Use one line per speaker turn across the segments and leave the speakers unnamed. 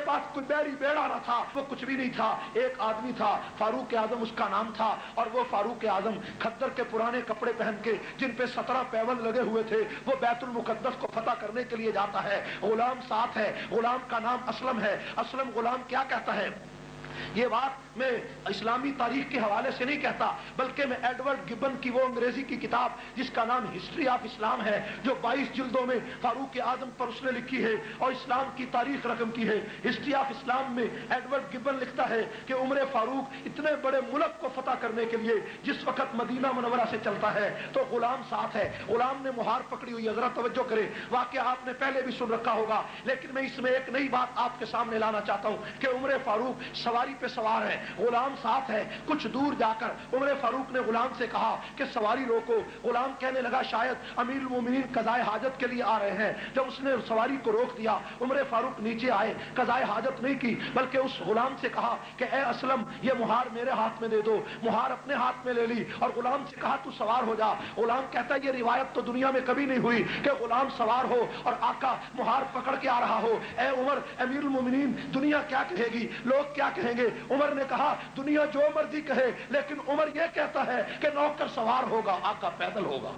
पास कोई बैरी बेड़ा न था, वो कुछ भी नहीं था। एक आदमी था, फारूक आजम उसका नाम था, और वो फारूक आजम खद्दर के पुराने कपड़े पहन के, जिन पे 17 पैबंद लगे हुए थे, वो बैतुल मुकद्दस को फतह करने के लिए जाता है। गुलाम साथ है, गुलाम का नाम असलम है। असलम गुलाम क्या कहता है, ये बात मैं इस्लामी तारीख के हवाले से नहीं कहता, बल्कि मैं एडवर्ड गिब्बन की वो अंग्रेजी की किताब जिसका नाम हिस्ट्री ऑफ इस्लाम है, जो 22 जिल्दों में फारूक आजम पर उसने लिखी है और इस्लाम की तारीख रकम की है। हिस्ट्री ऑफ इस्लाम में एडवर्ड गिब्बन लिखता है कि उमर फारूक इतने बड़े मुल्क को फतह करने के लिए जिस वक्त मदीना मुनव्वरा से चलता है तो गुलाम साथ है। गुलाम ने मुहार पकड़ी हुई है, जरा तवज्जो करें, वाकया आपने पहले भी सुन रखा होगा, लेकिन मैं इसमें एक नई बात आपके सामने लाना चाहता हूं कि उमर फारूक सवारी पे सवार है, गुलाम साथ है। कुछ दूर जाकर उमर फारूक ने गुलाम से कहा कि सवारी रोको। गुलाम कहने लगा शायद अमीरुल मोमिनीन कज़ाए हाजत के लिए आ रहे हैं। जब उसने सवारी को रोक दिया, उमर फारूक नीचे आए, कज़ाए हाजत नहीं की, बल्कि उस गुलाम से कहा कि ए असलम, ये मुहार मेरे हाथ में दे दो। मुहार अपने हाथ में ले ली और गुलाम से कहा तू सवार हो जा। गुलाम कहता है ये रिवायत तो दुनिया में कभी नहीं हुई कि गुलाम सवार हो और आका मुहार पकड़ के आ रहा हो। ए उमर, अमीरुल मोमिनीन, दुनिया क्या कहेगी, लोग क्या कहेंगे? उमर ने कहा दुनिया जो मर्जी कहे, लेकिन उमर यह कहता है कि नौकर सवार होगा, आका पैदल होगा।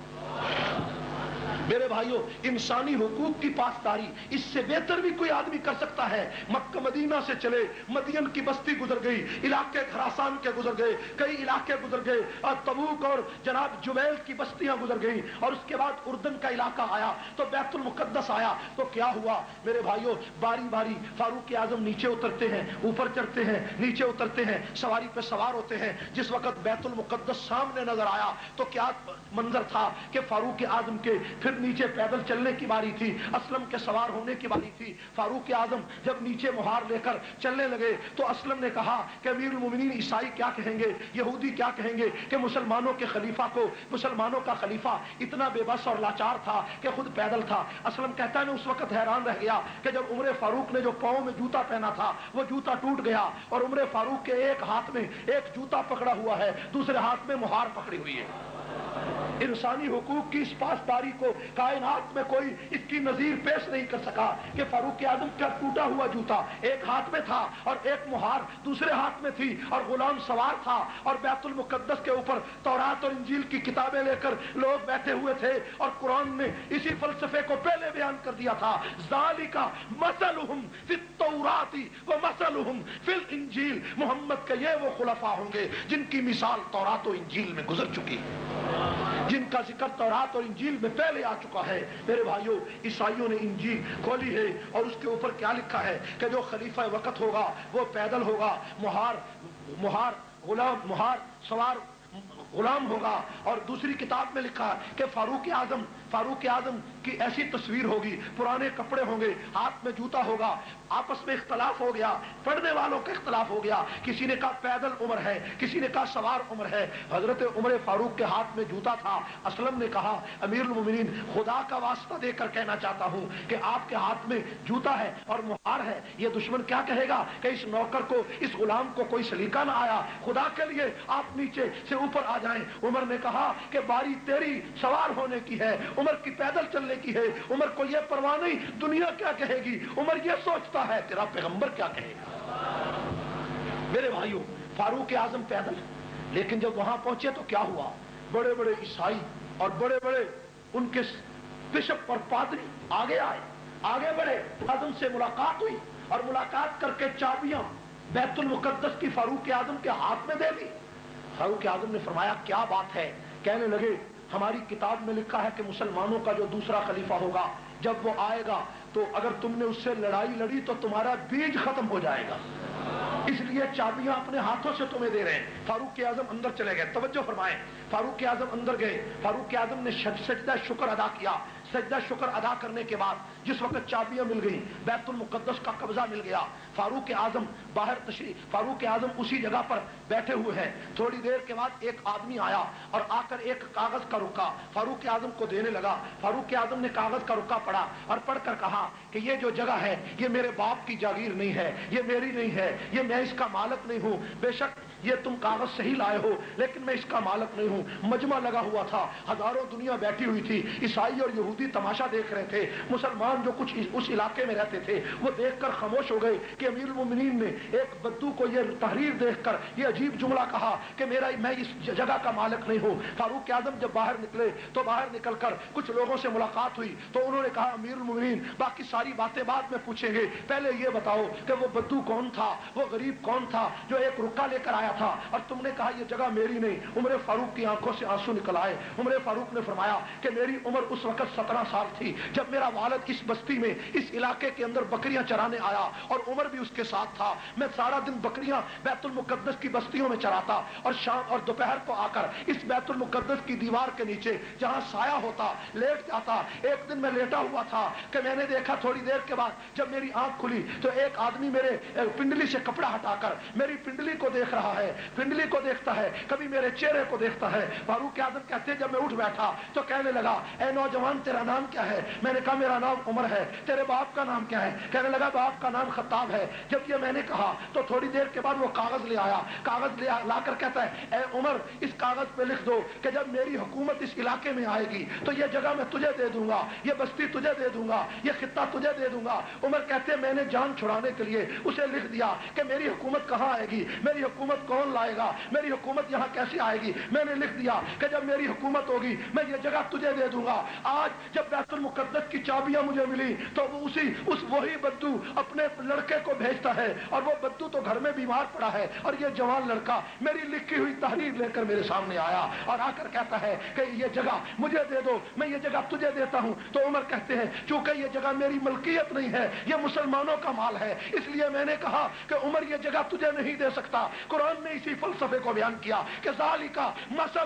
मेरे भाइयों, इंसानी हुकूक की पासदारी इससे बेहतर भी कोई आदमी कर सकता है? मक्का मदीना से चले, मदियन की बस्ती गुजर गई, इलाके खरासान के गुजर गए, कई इलाके गुजर गए, और तबूक और जनाब जुबैल की बस्तियां गुजर गई, और उसके बाद उर्दन का इलाका आया, तो बैतुल मुकद्दस आया। तो क्या हुआ मेरे भाइयों, बारी बारी फारूक आजम नीचे उतरते हैं, ऊपर चढ़ते हैं, नीचे उतरते हैं, सवारी पे सवार होते हैं। जिस वक्त बैतुल मुकद्दस सामने नजर आया तो क्या मंजर था कि फारूक आजम के फिर नीचे पैदल चलने की बारी थी, असलम के सवार होने की बारी थी। फारूक आजम जब नीचे मुहार लेकर चलने लगे तो असलम ने कहा कि अमीरुल मोमिनीन ईसाई क्या कहेंगे, यहूदी क्या कहेंगे कि मुसलमानों के खलीफा को, मुसलमानों का खलीफा इतना बेबस और लाचार था कि खुद पैदल था। असलम कहता है मैं उस वक्त हैरान रह गया कि जब उमर फारूक ने जो पांव में जूता पहना था वो जूता टूट गया और उमर फारूक के एक हाथ में एक जूता पकड़ा हुआ है, दूसरे हाथ में मुहार पकड़ी हुई है। इंसानी हुकूक की इस पासदारी को कायनात में कोई इसकी नजीर पेश नहीं कर सका कि फारूक आजम का टूटा हुआ जूता एक हाथ में था और एक मुहार दूसरे हाथ में थी, और गुलाम सवार था, और बैतुल मुकद्दस के ऊपर तौरात और इंजील की किताबें लेकर लोग बैठे हुए थे, और कुरान ने इसी फलसफे को पहले बयान कर दिया था, ज़ालिका मसलुहुम फित तौराती व मसलुहुम फिल इंजील। मोहम्मद के ये वो खुलफा होंगे जिनकी मिसाल तौरात और इंजील में गुजर चुकी है, जिनका जिक्र तौरात और इंजील में पहले आ चुका है। मेरे भाइयों, ईसाइयों ने इंजील खोली है और उसके ऊपर क्या लिखा है कि जो खलीफा वक्त होगा वो पैदल होगा, मुहार सवार गुलाम होगा। और दूसरी किताब में लिखा कि फारूक आजम की ऐसी तस्वीर होगी, पुराने कपड़े होंगे, हाथ में जूता होगा। आपस में इख्तलाफ हो गया, पढ़ने वालों का इख्तलाफ हो गया, किसी ने कहा पैदल उमर है, किसी ने कहा सवार उमर है। हजरत उमर फारूक के हाथ में जूता था। असलम ने कहा अमीरुल मोमिनीन, खुदा का वास्ता देकर कहना चाहता हूं कि आपके हाथ में जूता है और मुहार है, ये दुश्मन क्या कहेगा कि इस नौकर को, इस गुलाम को कोई सलीका ना आया, खुदा के लिए आप नीचे से ऊपर आ जाएं। उमर ने कहा कि बारी तेरी सवार होने की है, उमर की पैदल चलने की है, उमर को यह परवाह नहीं दुनिया क्या कहेगी, उमर यह सोचता है तेरा पैगंबर क्या कहेगा। मेरे भाइयों, फारूक आजम पैदल, लेकिन जब वहां पहुंचे तो क्या हुआ, बड़े बड़े ईसाई और बड़े बड़े उनके बिशप और पादरी आगे आए, आगे बढ़े, आजम से मुलाकात हुई और मुलाकात करके चाबियां बैतुल मुकद्दस की फारूक आजम के हाथ में दे दी। फारूक आजम ने फरमाया क्या बात है? कहने लगे हमारी किताब में लिखा है कि मुसलमानों का जो दूसरा खलीफा होगा, जब वो आएगा तो अगर तुमने उससे लड़ाई लड़ी तो तुम्हारा बीज खत्म हो जाएगा, इसलिए चाबियां अपने हाथों से तुम्हें दे रहे हैं। फारूक आजम अंदर चले गए, तवज्जो फरमाएं, फारूक आजम अंदर गए, फारूक आजम ने सजदा शुक्र अदा किया। सजदा शुक्र अदा करने के बाद जिस वक्त चाबियां मिल गई, बैतुल मुकद्दस का कब्जा मिल गया, फारूक आजम बाहर फारूक आजम उसी जगह पर बैठे हुए हैं। थोड़ी देर के बाद एक आदमी आया और आकर एक कागज का रुक्का फारूक आजम को देने लगा। फारूक आजम ने कागज का रुक्का पढ़ा और पढ़कर कहा कि ये जो जगह है ये मेरे बाप की जागीर नहीं है, ये मेरी नहीं है, ये मैं इसका मालिक नहीं हूं, बेशक یہ تم کاغذ صحیح لائے ہو لیکن میں اس کا مالک نہیں ہوں۔ مجمع لگا ہوا تھا، ہزاروں دنیا بیٹھی ہوئی تھی، عیسائی اور یہودی تماشا دیکھ رہے تھے، مسلمان جو کچھ اس علاقے میں رہتے تھے وہ دیکھ کر خاموش ہو گئے کہ امیر المومنین نے ایک بدو کو یہ تحریر دیکھ کر یہ عجیب جملہ کہا کہ میں اس جگہ کا مالک نہیں ہوں۔ فاروق اعظم جب باہر نکلے تو باہر نکل کر کچھ لوگوں سے ملاقات ہوئی تو انہوں نے کہا امیر المومنین باقی ساری باتیں بعد میں پوچھیں گے، پہلے یہ بتاؤ کہ وہ بدو کون تھا، وہ غریب کون تھا جو ایک رکا لے کر آیا تھا اور تم نے کہا یہ جگہ میری نہیں۔ عمر فاروق کی آنکھوں سے آنسو نکل آئے۔ عمر فاروق نے فرمایا کہ میری عمر اس وقت 17 سال تھی جب میرا والد اس بستی میں اس علاقے کے اندر بکریاں چرانے آیا اور عمر بھی اس کے ساتھ تھا۔ میں سارا دن بکریاں بیت المقدس کی بستیوں میں چراتا اور شام اور دوپہر کو آ کر اس بیت المقدس کی دیوار کے نیچے جہاں سایہ ہوتا لیٹ جاتا۔ ایک دن میں لیٹا ہوا تھا کہ میں نے دیکھا تھوڑی دیر کے بعد جب میری آنکھ کھلی تو ایک آدمی میرے پنڈلی سے کپڑا ہٹا کر میری پنڈلی کو دیکھ رہا ہے، پنڈلی کو دیکھتا ہے، کبھی میرے چہرے کو دیکھتا ہے۔ فاروق اعظم کہتے جب میں اٹھ بیٹھا تو کہنے لگا اے نوجوان تیرا نام کیا ہے؟ میں نے کہا میرا نام عمر ہے۔ تیرے باپ کا نام کیا ہے؟ کہنے لگا باپ کا نام خطاب ہے۔ جب یہ میں نے کہا تو تھوڑی دیر کے بعد وہ کاغذ لے آیا، کاغذ لا کر کہتا ہے اے عمر اس کاغذ پہ لکھ دو کہ جب میری حکومت اس علاقے میں آئے گی تو یہ جگہ میں تجھے دے دوں گا، یہ بستی تجھے دے دوں گا، یہ خطہ تجھے دے دوں گا۔ عمر کہتے میں نے جان چھڑانے کے لیے اسے لکھ دیا کہ میری حکومت کہاں آئے گی، میری حکومت کون لائے گا، میری حکومت یہاں کیسے آئے گی۔ میں نے لکھ دیا کہ جب میری حکومت ہوگی میں یہ جگہ تجھے دے دوں گا۔ آج جب بیت المقدس کی چابیاں مجھے ملی تو وہی بدو اپنے لڑکے کو بھیجتا ہے اور وہ بدو تو گھر میں بیمار پڑا ہے اور یہ جوان لڑکا میری لکھی ہوئی تحریر لے کر میرے سامنے آیا اور آ کر کہتا ہے کہ یہ جگہ مجھے دے دو، میں یہ جگہ تجھے دیتا ہوں۔ تو عمر کہتے ہیں چونکہ یہ جگہ میری ملکیت نہیں ہے، یہ مسلمانوں کا مال ہے، اس لیے میں نے کہا کہ عمر یہ جگہ تجھے نہیں دے سکتا۔ قرآن نے اسی فلسفے کو بیان کیا کہ ذالک مثل